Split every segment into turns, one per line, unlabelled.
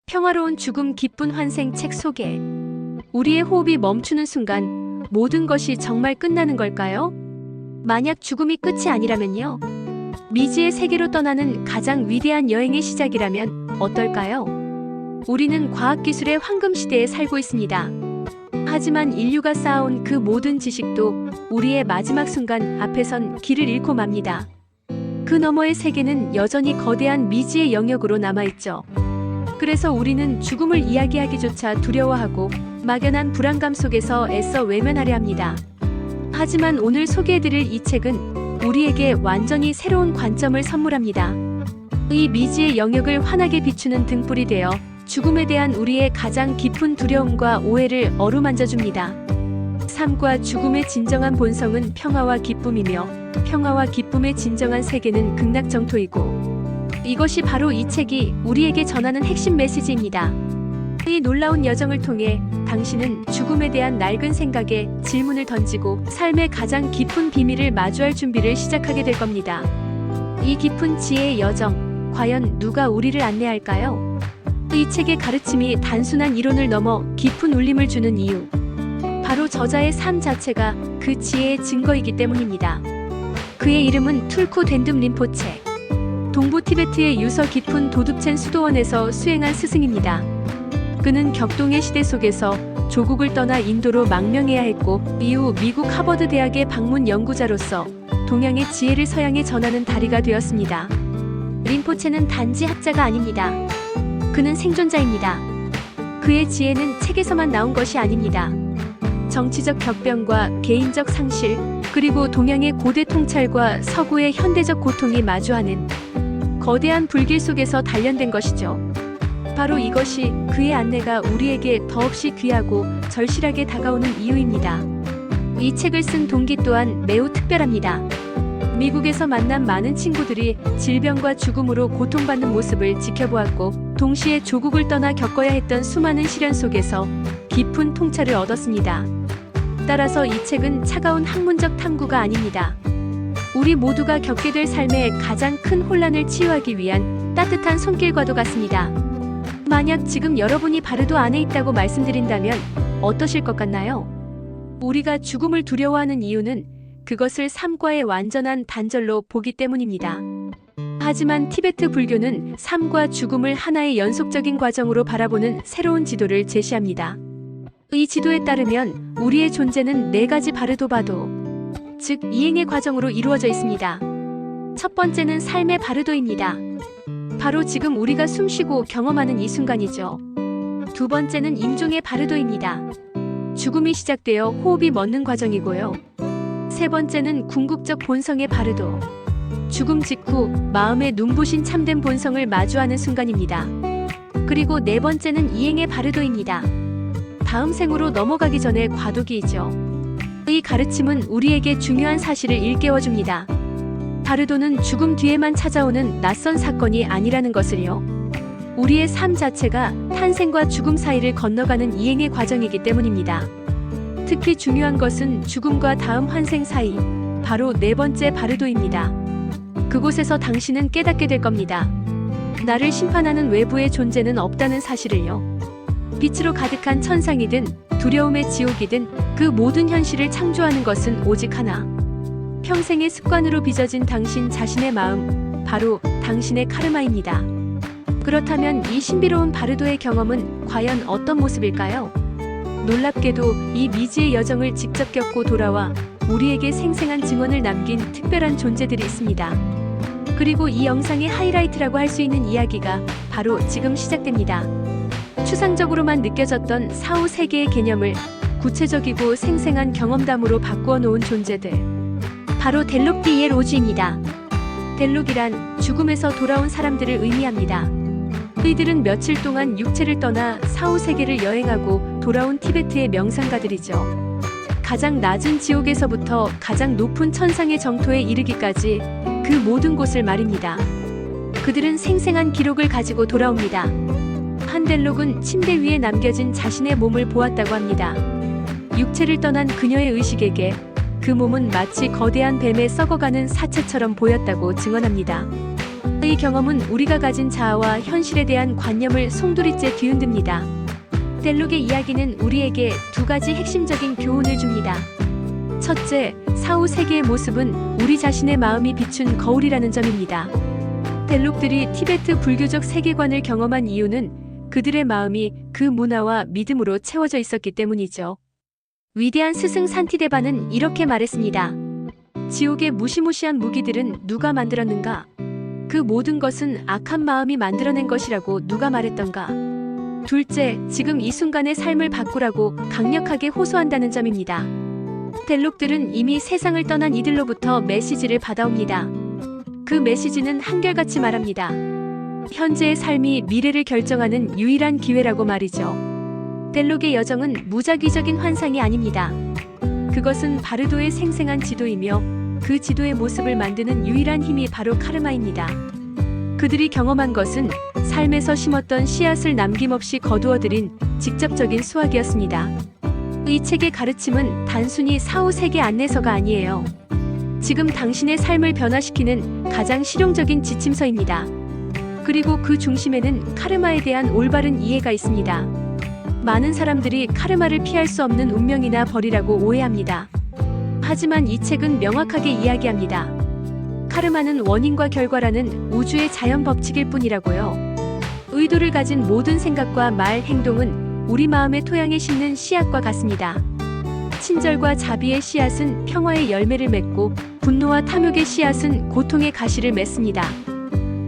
평화로운 죽음 기쁜 환생 책 소개. 우리의 호흡이 멈추는 순간 모든 것이 정말 끝나는 걸까요? 만약 죽음이 끝이 아니라면요? 미지의 세계로 떠나는 가장 위대한 여행의 시작이라면 어떨까요? 우리는 과학기술의 황금시대에 살고 있습니다. 하지만 인류가 쌓아온 그 모든 지식도 우리의 마지막 순간 앞에선 길을 잃고 맙니다. 그 너머의 세계는 여전히 거대한 미지의 영역으로 남아있죠. 그래서 우리는 죽음을 이야기하기조차 두려워하고 막연한 불안감 속에서 애써 외면하려 합니다. 하지만 오늘 소개해드릴 이 책은 우리에게 완전히 새로운 관점을 선물합니다. 이 미지의 영역을 환하게 비추는 등불이 되어 죽음에 대한 우리의 가장 깊은 두려움과 오해를 어루만져줍니다. 삶과 죽음의 진정한 본성은 평화와 기쁨이며 평화와 기쁨의 진정한 세계는 극락정토이고 이것이 바로 이 책이 우리에게 전하는 핵심 메시지입니다. 이 놀라운 여정을 통해 당신은 죽음에 대한 낡은 생각에 질문을 던지고 삶의 가장 깊은 비밀을 마주할 준비를 시작하게 될 겁니다. 이 깊은 지혜의 여정, 과연 누가 우리를 안내할까요? 이 책의 가르침이 단순한 이론을 넘어 깊은 울림을 주는 이유. 바로 저자의 삶 자체가 그 지혜의 증거이기 때문입니다. 그의 이름은 툴쿠 덴둠 림포체. 동부 티베트의 유서 깊은 도둑첸 수도원에서 수행한 스승입니다. 그는 격동의 시대 속에서 조국을 떠나 인도로 망명해야 했고 이후 미국 하버드 대학의 방문 연구자로서 동양의 지혜를 서양에 전하는 다리가 되었습니다. 림포체는 단지 학자가 아닙니다. 그는 생존자입니다. 그의 지혜는 책에서만 나온 것이 아닙니다. 정치적 격변과 개인적 상실, 그리고 동양의 고대 통찰과 서구의 현대적 고통이 마주하는 거대한 불길 속에서 단련된 것이죠. 바로 이것이 그의 안내가 우리에게 더없이 귀하고 절실하게 다가오는 이유입니다. 이 책을 쓴 동기 또한 매우 특별합니다. 미국에서 만난 많은 친구들이 질병과 죽음으로 고통받는 모습을 지켜보았고 동시에 조국을 떠나 겪어야 했던 수많은 시련 속에서 깊은 통찰을 얻었습니다. 따라서 이 책은 차가운 학문적 탐구가 아닙니다. 우리 모두가 겪게 될 삶의 가장 큰 혼란을 치유하기 위한 따뜻한 손길과도 같습니다. 만약 지금 여러분이 바르도 안에 있다고 말씀드린다면 어떠실 것 같나요? 우리가 죽음을 두려워하는 이유는 그것을 삶과의 완전한 단절로 보기 때문입니다. 하지만 티베트 불교는 삶과 죽음을 하나의 연속적인 과정으로 바라보는 새로운 지도를 제시합니다. 이 지도에 따르면 우리의 존재는 4가지 바르도바도, 즉 이행의 과정으로 이루어져 있습니다. 첫 번째는 삶의 바르도입니다. 바로 지금 우리가 숨쉬고 경험하는 이 순간이죠. 두 번째는 임종의 바르도입니다. 죽음이 시작되어 호흡이 멎는 과정이고요. 세 번째는 궁극적 본성의 바르도. 죽음 직후 마음의 눈부신 참된 본성을 마주하는 순간입니다. 그리고 네 번째는 이행의 바르도입니다. 다음 생으로 넘어가기 전에 과도기이죠. 이 가르침은 우리에게 중요한 사실을 일깨워줍니다. 바르도는 죽음 뒤에만 찾아오는 낯선 사건이 아니라는 것을요. 우리의 삶 자체가 탄생과 죽음 사이를 건너가는 이행의 과정이기 때문입니다. 특히 중요한 것은 죽음과 다음 환생 사이, 바로 네 번째 바르도입니다. 그곳에서 당신은 깨닫게 될 겁니다. 나를 심판하는 외부의 존재는 없다는 사실을요. 빛으로 가득한 천상이든 두려움의 지옥이든 그 모든 현실을 창조하는 것은 오직 하나. 평생의 습관으로 빚어진 당신 자신의 마음, 바로 당신의 카르마입니다. 그렇다면 이 신비로운 바르도의 경험은 과연 어떤 모습일까요? 놀랍게도 이 미지의 여정을 직접 겪고 돌아와 우리에게 생생한 증언을 남긴 특별한 존재들이 있습니다. 그리고 이 영상의 하이라이트라고 할 수 있는 이야기가 바로 지금 시작됩니다. 추상적으로만 느껴졌던 사후 세계의 개념을 구체적이고 생생한 경험담으로 바꾸어 놓은 존재들. 바로 델록 디엘 오즈입니다. 델록이란 죽음에서 돌아온 사람들을 의미합니다. 이들은 며칠 동안 육체를 떠나 사후 세계를 여행하고 돌아온 티베트의 명상가들이죠. 가장 낮은 지옥에서부터 가장 높은 천상의 정토에 이르기까지 그 모든 곳을 말입니다. 그들은 생생한 기록을 가지고 돌아옵니다. 한 델록은 침대 위에 남겨진 자신의 몸을 보았다고 합니다. 육체를 떠난 그녀의 의식에게 그 몸은 마치 거대한 뱀에 썩어가는 사체처럼 보였다고 증언합니다. 이 경험은 우리가 가진 자아와 현실에 대한 관념을 송두리째 뒤흔듭니다. 델록의 이야기는 우리에게 두 가지 핵심적인 교훈을 줍니다. 첫째, 사후 세계의 모습은 우리 자신의 마음이 비춘 거울이라는 점입니다. 델록들이 티베트 불교적 세계관을 경험한 이유는 그들의 마음이 그 문화와 믿음으로 채워져 있었기 때문이죠. 위대한 스승 산티데바는 이렇게 말했습니다. 지옥의 무시무시한 무기들은 누가 만들었는가? 그 모든 것은 악한 마음이 만들어낸 것이라고 누가 말했던가? 둘째, 지금 이 순간의 삶을 바꾸라고 강력하게 호소한다는 점입니다. 델록들은 이미 세상을 떠난 이들로부터 메시지를 받아옵니다. 그 메시지는 한결같이 말합니다. 현재의 삶이 미래를 결정하는 유일한 기회라고 말이죠. 델록의 여정은 무작위적인 환상이 아닙니다. 그것은 바르도의 생생한 지도이며 그 지도의 모습을 만드는 유일한 힘이 바로 카르마입니다. 그들이 경험한 것은 삶에서 심었던 씨앗을 남김없이 거두어들인 직접적인 수확이었습니다. 이 책의 가르침은 단순히 사후 세계 안내서가 아니에요. 지금 당신의 삶을 변화시키는 가장 실용적인 지침서입니다. 그리고 그 중심에는 카르마에 대한 올바른 이해가 있습니다. 많은 사람들이 카르마를 피할 수 없는 운명이나 벌이라고 오해합니다. 하지만 이 책은 명확하게 이야기합니다. 카르마는 원인과 결과라는 우주의 자연 법칙일 뿐이라고요. 의도를 가진 모든 생각과 말, 행동은 우리 마음의 토양에 심는 씨앗과 같습니다. 친절과 자비의 씨앗은 평화의 열매를 맺고 분노와 탐욕의 씨앗은 고통의 가시를 맺습니다.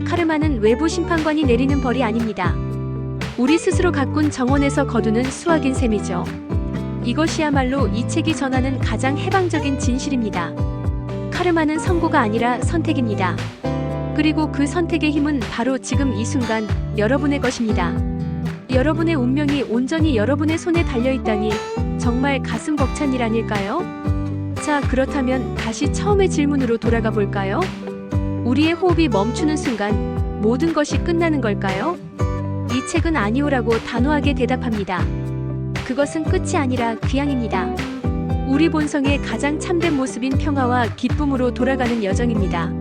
카르마는 외부 심판관이 내리는 벌이 아닙니다. 우리 스스로 가꾼 정원에서 거두는 수확인 셈이죠. 이것이야말로 이 책이 전하는 가장 해방적인 진실입니다. 카르마는 선고가 아니라 선택입니다. 그리고 그 선택의 힘은 바로 지금 이 순간 여러분의 것입니다. 여러분의 운명이 온전히 여러분의 손에 달려있다니 정말 가슴 벅찬 일 아닐까요? 자, 그렇다면 다시 처음의 질문으로 돌아가 볼까요? 우리의 호흡이 멈추는 순간 모든 것이 끝나는 걸까요? 이 책은 아니오라고 단호하게 대답합니다. 그것은 끝이 아니라 귀향입니다. 우리 본성의 가장 참된 모습인 평화와 기쁨으로 돌아가는 여정입니다.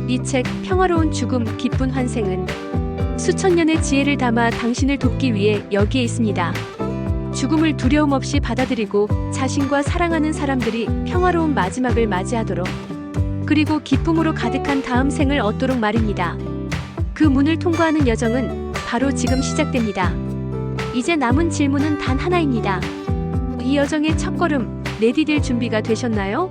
이 책 평화로운 죽음, 기쁜 환생은 수천 년의 지혜를 담아 당신을 돕기 위해 여기에 있습니다. 죽음을 두려움 없이 받아들이고 자신과 사랑하는 사람들이 평화로운 마지막을 맞이하도록, 그리고 기쁨으로 가득한 다음 생을 얻도록 말입니다. 그 문을 통과하는 여정은 바로 지금 시작됩니다. 이제 남은 질문은 단 하나입니다. 이 여정의 첫걸음 내디딜 준비가 되셨나요?